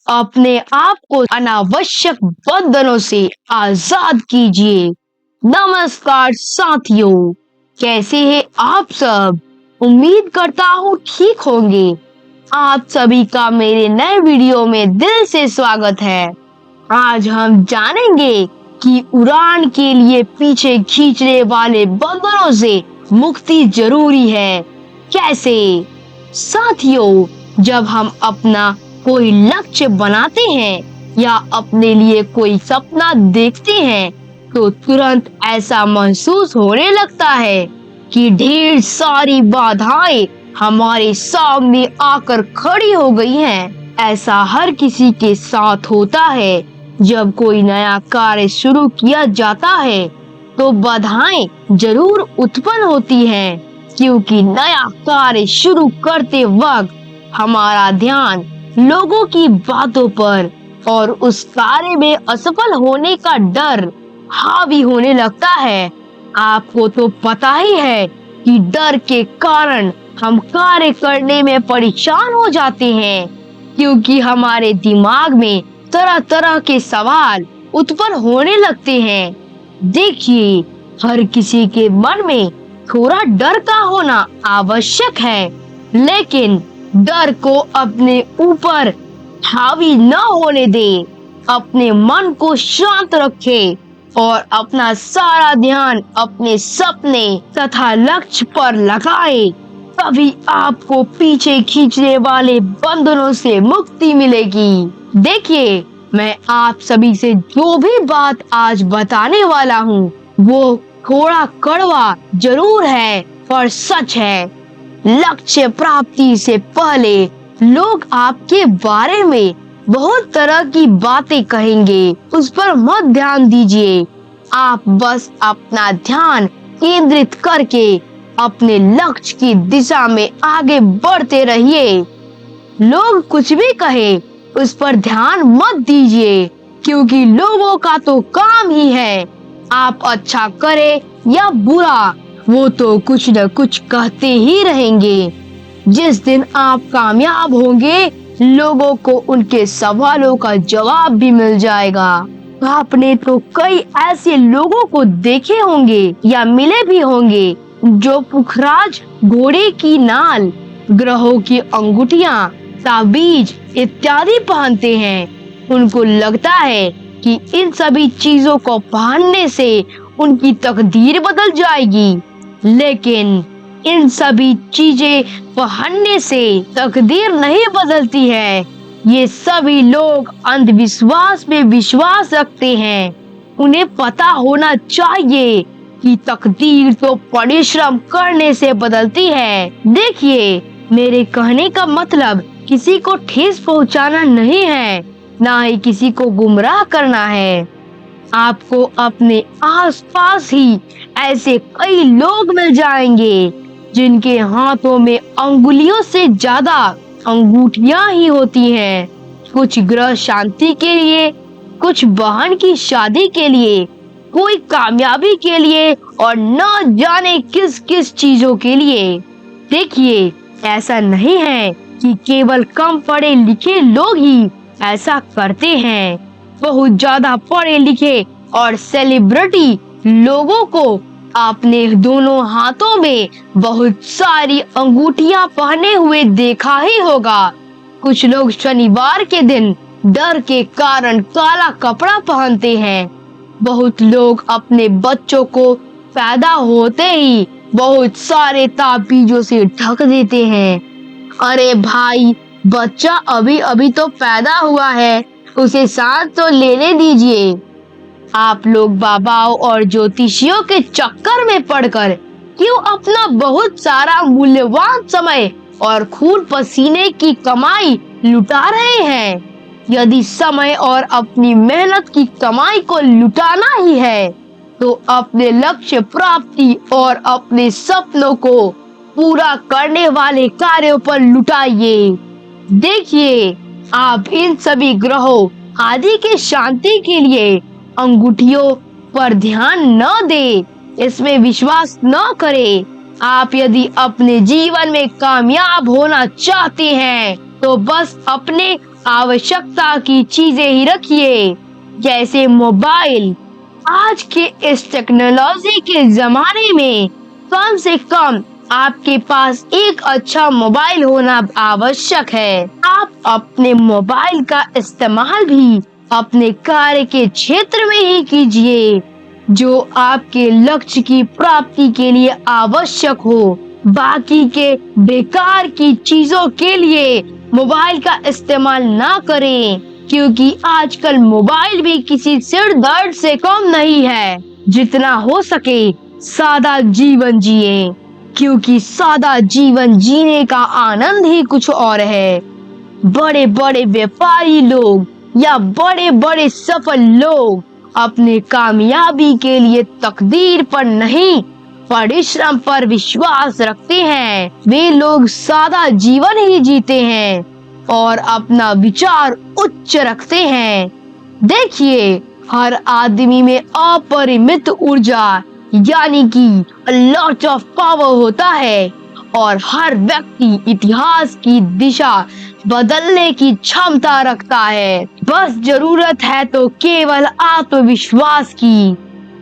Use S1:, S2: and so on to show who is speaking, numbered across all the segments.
S1: अपने आप को अनावश्यक बंधनों से आजाद कीजिए। नमस्कार साथियों, कैसे हैं आप सब? उम्मीद करता हूँ ठीक होंगे। आप सभी का मेरे नए वीडियो में दिल से स्वागत है। आज हम जानेंगे कि उड़ान के लिए पीछे खींचने वाले बंधनों से मुक्ति जरूरी है। कैसे? साथियों, जब हम अपना कोई लक्ष्य बनाते हैं या अपने लिए कोई सपना देखते हैं तो तुरंत ऐसा महसूस होने लगता है कि ढेर सारी बाधाएं हमारे सामने आकर खड़ी हो गई हैं। ऐसा हर किसी के साथ होता है। जब कोई नया कार्य शुरू किया जाता है तो बाधाएं जरूर उत्पन्न होती हैं, क्योंकि नया कार्य शुरू करते वक्त हमारा ध्यान लोगों की बातों पर और उस कार्य में असफल होने का डर हावी होने लगता है। आपको तो पता ही है कि डर के कारण हम कार्य करने में परेशान हो जाते हैं, क्योंकि हमारे दिमाग में तरह तरह के सवाल उत्पन्न होने लगते हैं। देखिए, हर किसी के मन में थोड़ा डर का होना आवश्यक है, लेकिन डर को अपने ऊपर हावी न होने दे। अपने मन को शांत रखे और अपना सारा ध्यान अपने सपने तथा लक्ष्य पर लगाए। तभी आपको पीछे खींचने वाले बंधनों से मुक्ति मिलेगी। देखिए, मैं आप सभी से जो भी बात आज बताने वाला हूँ वो थोड़ा कड़वा जरूर है पर सच है। लक्ष्य प्राप्ति से पहले लोग आपके बारे में बहुत तरह की बातें कहेंगे, उस पर मत ध्यान दीजिए। आप बस अपना ध्यान केंद्रित करके अपने लक्ष्य की दिशा में आगे बढ़ते रहिए। लोग कुछ भी कहे उस पर ध्यान मत दीजिए, क्योंकि लोगों का तो काम ही है, आप अच्छा करे या बुरा, वो तो कुछ न कुछ कहते ही रहेंगे। जिस दिन आप कामयाब होंगे, लोगों को उनके सवालों का जवाब भी मिल जाएगा। आपने तो कई ऐसे लोगों को देखे होंगे या मिले भी होंगे जो पुखराज, घोड़े की नाल, ग्रहों की अंगूठियां, ताबीज इत्यादि पहनते हैं। उनको लगता है कि इन सभी चीजों को पहनने से उनकी तकदीर बदल जाएगी, लेकिन इन सभी चीजें पहनने से तकदीर नहीं बदलती है। ये सभी लोग अंधविश्वास में विश्वास रखते हैं। उन्हें पता होना चाहिए कि तकदीर तो परिश्रम करने से बदलती है। देखिए, मेरे कहने का मतलब किसी को ठेस पहुंचाना नहीं है, ना ही किसी को गुमराह करना है। आपको अपने आसपास ही ऐसे कई लोग मिल जाएंगे जिनके हाथों में अंगुलियों से ज्यादा अंगूठियां ही होती हैं। कुछ ग्रह शांति के लिए, कुछ बहन की शादी के लिए, कोई कामयाबी के लिए और न जाने किस किस चीजों के लिए। देखिए, ऐसा नहीं है कि केवल कम पढ़े लिखे लोग ही ऐसा करते हैं। बहुत ज्यादा पढ़े लिखे और सेलिब्रिटी लोगों को आपने दोनों हाथों में बहुत सारी अंगूठियां पहने हुए देखा ही होगा। कुछ लोग शनिवार के दिन डर के कारण काला कपड़ा पहनते हैं। बहुत लोग अपने बच्चों को पैदा होते ही बहुत सारे ताबीजों से ढक देते हैं। अरे भाई, बच्चा अभी अभी तो पैदा हुआ है, उसे सांस तो लेने दीजिए। आप लोग बाबाओं और ज्योतिषियों के चक्कर में पड़कर क्यों अपना बहुत सारा मूल्यवान समय और खून पसीने की कमाई लुटा रहे हैं? यदि समय और अपनी मेहनत की कमाई को लुटाना ही है तो अपने लक्ष्य प्राप्ति और अपने सपनों को पूरा करने वाले कार्यों पर लुटाइए। देखिए, आप इन सभी ग्रहों आदि के शांति के लिए अंगूठियों पर ध्यान न दे, इसमें विश्वास न करें। आप यदि अपने जीवन में कामयाब होना चाहते हैं तो बस अपने आवश्यकता की चीजें ही रखिए, जैसे मोबाइल। आज के इस टेक्नोलॉजी के जमाने में कम से कम आपके पास एक अच्छा मोबाइल होना आवश्यक है। आप अपने मोबाइल का इस्तेमाल भी अपने कार्य के क्षेत्र में ही कीजिए, जो आपके लक्ष्य की प्राप्ति के लिए आवश्यक हो। बाकी के बेकार की चीजों के लिए मोबाइल का इस्तेमाल ना करें, क्योंकि आजकल मोबाइल भी किसी सिर दर्द से कम नहीं है। जितना हो सके सादा जीवन जिए, क्योंकि सादा जीवन जीने का आनंद ही कुछ और है। बड़े बड़े व्यापारी लोग या बड़े बड़े सफल लोग अपने कामयाबी के लिए तकदीर पर नहीं, परिश्रम पर विश्वास रखते हैं। वे लोग सादा जीवन ही जीते हैं और अपना विचार उच्च रखते हैं। देखिए, हर आदमी में अपरिमित ऊर्जा यानी कि लॉट ऑफ पावर होता है और हर व्यक्ति इतिहास की दिशा बदलने की क्षमता रखता है। बस जरूरत है तो केवल आत्मविश्वास की।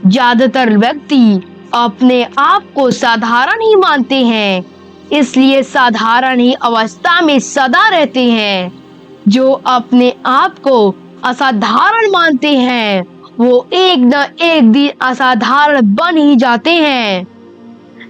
S1: ज्यादातर व्यक्ति अपने आप को साधारण ही मानते हैं, इसलिए साधारण ही अवस्था में सदा रहते हैं। जो अपने आप को असाधारण मानते हैं, वो एक न एक दिन असाधारण बन ही जाते हैं।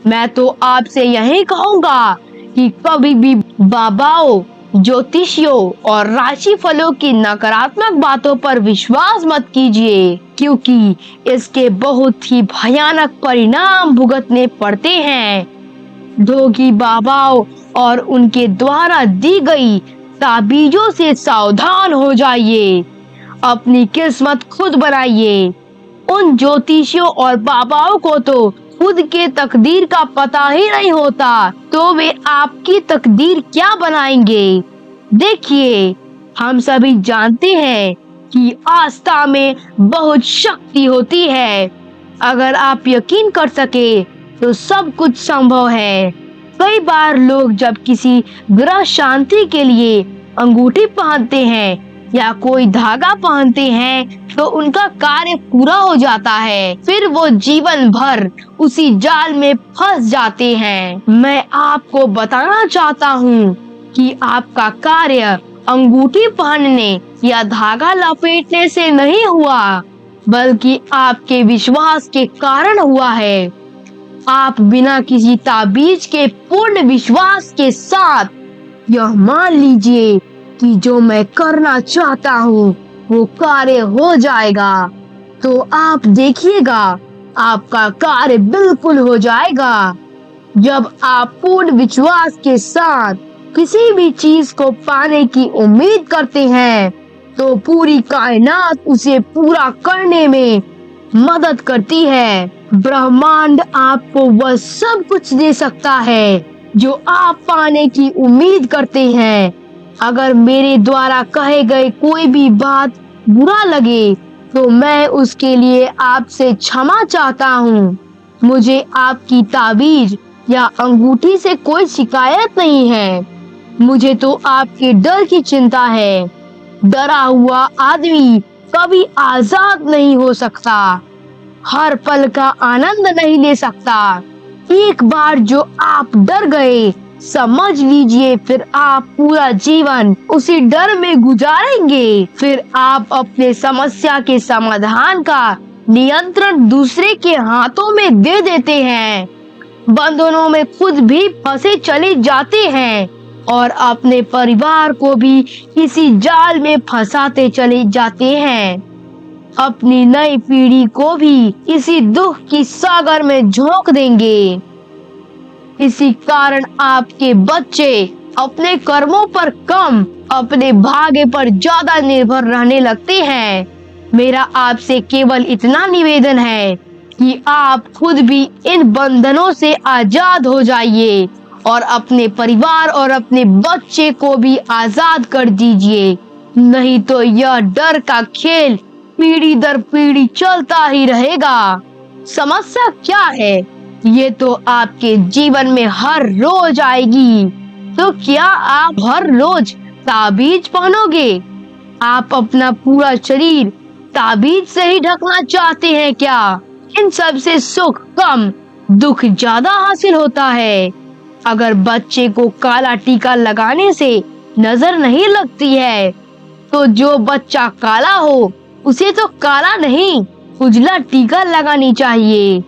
S1: मैं तो आपसे यही कहूँगा कि कभी भी बाबाओं, ज्योतिषियों और राशि फलों की नकारात्मक बातों पर विश्वास मत कीजिए, क्योंकि इसके बहुत ही भयानक परिणाम भुगतने पड़ते हैं। ढोंगी बाबाओं और उनके द्वारा दी गई ताबीजों से सावधान हो जाइए। अपनी किस्मत खुद बनाइए। उन ज्योतिषियों और बाबाओं को तो खुद के तकदीर का पता ही नहीं होता, तो वे आपकी तकदीर क्या बनाएंगे। देखिए, हम सभी जानते हैं कि आस्था में बहुत शक्ति होती है। अगर आप यकीन कर सके तो सब कुछ संभव है। कई बार लोग जब किसी ग्रह शांति के लिए अंगूठी पहनते हैं या कोई धागा पहनते हैं तो उनका कार्य पूरा हो जाता है। फिर वो जीवन भर उसी जाल में फंस जाते हैं। मैं आपको बताना चाहता हूँ कि आपका कार्य अंगूठी पहनने या धागा लपेटने से नहीं हुआ, बल्कि आपके विश्वास के कारण हुआ है। आप बिना किसी ताबीज के पूर्ण विश्वास के साथ यह मान लीजिए कि जो मैं करना चाहता हूँ वो कार्य हो जाएगा, तो आप देखिएगा आपका कार्य बिल्कुल हो जाएगा। जब आप पूर्ण विश्वास के साथ किसी भी चीज को पाने की उम्मीद करते हैं, तो पूरी कायनात उसे पूरा करने में मदद करती है। ब्रह्मांड आपको वह सब कुछ दे सकता है जो आप पाने की उम्मीद करते हैं। अगर मेरे द्वारा कहे गए कोई भी बात बुरा लगे तो मैं उसके लिए आपसे क्षमा चाहता हूँ। मुझे आपकी ताबीज या अंगूठी से कोई शिकायत नहीं है, मुझे तो आपके डर की चिंता है। डरा हुआ आदमी कभी आजाद नहीं हो सकता, हर पल का आनंद नहीं ले सकता। एक बार जो आप डर गए, समझ लीजिए फिर आप पूरा जीवन उसी डर में गुजारेंगे। फिर आप अपने समस्या के समाधान का नियंत्रण दूसरे के हाथों में दे देते हैं, बंधनों में खुद भी फंसे चले जाते हैं और अपने परिवार को भी इसी जाल में फंसाते चले जाते हैं। अपनी नई पीढ़ी को भी इसी दुख की सागर में झोंक देंगे। इसी कारण आपके बच्चे अपने कर्मों पर कम, अपने भाग्य पर ज्यादा निर्भर रहने लगते हैं। मेरा आपसे केवल इतना निवेदन है कि आप खुद भी इन बंधनों से आजाद हो जाइए और अपने परिवार और अपने बच्चे को भी आजाद कर दीजिए। नहीं तो यह डर का खेल पीढ़ी दर पीढ़ी चलता ही रहेगा। समस्या क्या है, ये तो आपके जीवन में हर रोज आएगी। तो क्या आप हर रोज ताबीज पहनोगे? आप अपना पूरा शरीर ताबीज से ही ढकना चाहते हैं क्या? इन सब से सुख कम, दुख ज्यादा हासिल होता है। अगर बच्चे को काला टीका लगाने से नजर नहीं लगती है, तो जो बच्चा काला हो उसे तो काला नहीं, उजला टीका लगानी चाहिए,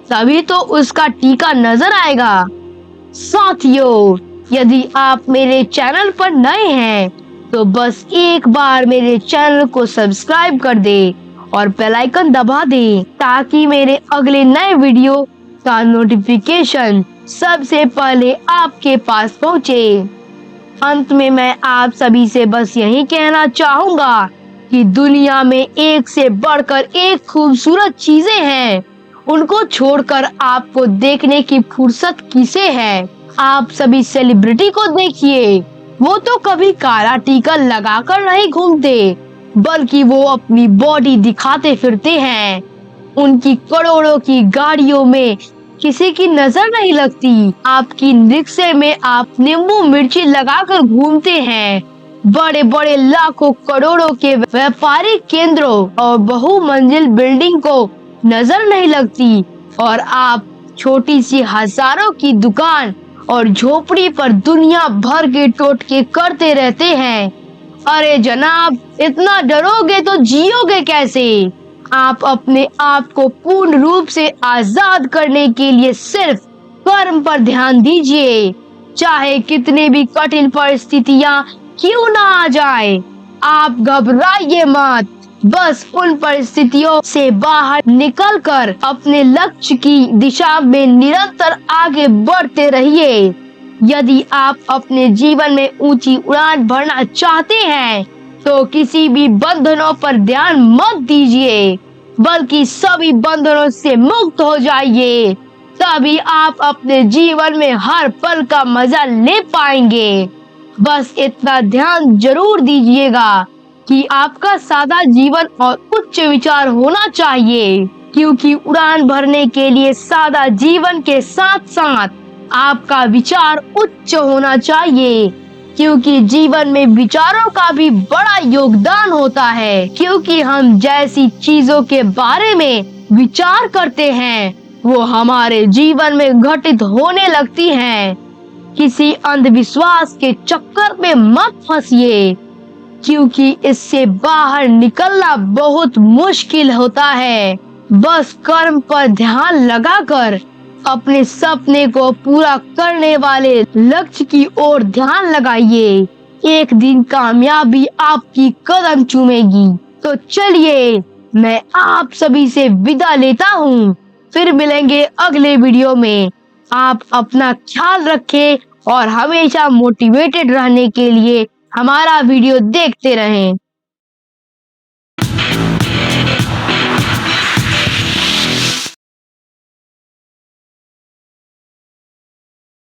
S1: तभी तो उसका टीका नजर आएगा। साथियों, यदि आप मेरे चैनल पर नए हैं तो बस एक बार मेरे चैनल को सब्सक्राइब कर दे और बेल आइकन दबा दे, ताकि मेरे अगले नए वीडियो का नोटिफिकेशन सबसे पहले आपके पास पहुंचे। अंत में मैं आप सभी से बस यही कहना चाहूंगा कि दुनिया में एक से बढ़कर एक खूबसूरत चीजें हैं, उनको छोड़कर आपको देखने की फुर्सत किसे है? आप सभी सेलिब्रिटी को देखिए, वो तो कभी काला टीका लगाकर नहीं घूमते, बल्कि वो अपनी बॉडी दिखाते फिरते हैं। उनकी करोड़ों की गाड़ियों में किसी की नजर नहीं लगती। आपकी रिक्शे में आप नींबू मिर्ची लगाकर घूमते हैं। बड़े बड़े लाखों करोड़ों के व्यापारिक केंद्रों और बहुमंजिल बिल्डिंग को नजर नहीं लगती, और आप छोटी सी हजारों की दुकान और झोपड़ी पर दुनिया भर के टोटके करते रहते हैं। अरे जनाब, इतना डरोगे तो जियोगे कैसे? आप अपने आप को पूर्ण रूप से आजाद करने के लिए सिर्फ कर्म पर ध्यान दीजिए, चाहे कितनी भी कठिन परिस्थितियां क्यों ना आ जाए। आप घबराइए मत, बस उन परिस्थितियों से बाहर निकलकर अपने लक्ष्य की दिशा में निरंतर आगे बढ़ते रहिए। यदि आप अपने जीवन में ऊंची उड़ान भरना चाहते हैं तो किसी भी बंधनों पर ध्यान मत दीजिए, बल्कि सभी बंधनों से मुक्त हो जाइए। तभी आप अपने जीवन में हर पल का मजा ले पाएंगे। बस इतना ध्यान जरूर दीजिएगा कि आपका सादा जीवन और उच्च विचार होना चाहिए, क्योंकि उड़ान भरने के लिए सादा जीवन के साथ साथ आपका विचार उच्च होना चाहिए, क्योंकि जीवन में विचारों का भी बड़ा योगदान होता है। क्योंकि हम जैसी चीजों के बारे में विचार करते हैं वो हमारे जीवन में घटित होने लगती हैं। किसी अंधविश्वास के चक्कर में मत फंसिए, क्योंकि इससे बाहर निकलना बहुत मुश्किल होता है। बस कर्म पर ध्यान लगाकर अपने सपने को पूरा करने वाले लक्ष्य की ओर ध्यान लगाइए। एक दिन कामयाबी आपकी कदम चूमेगी। तो चलिए, मैं आप सभी से विदा लेता हूँ। फिर मिलेंगे अगले वीडियो में। आप अपना ख्याल रखें और हमेशा मोटिवेटेड रहने के लिए हमारा वीडियो देखते रहें।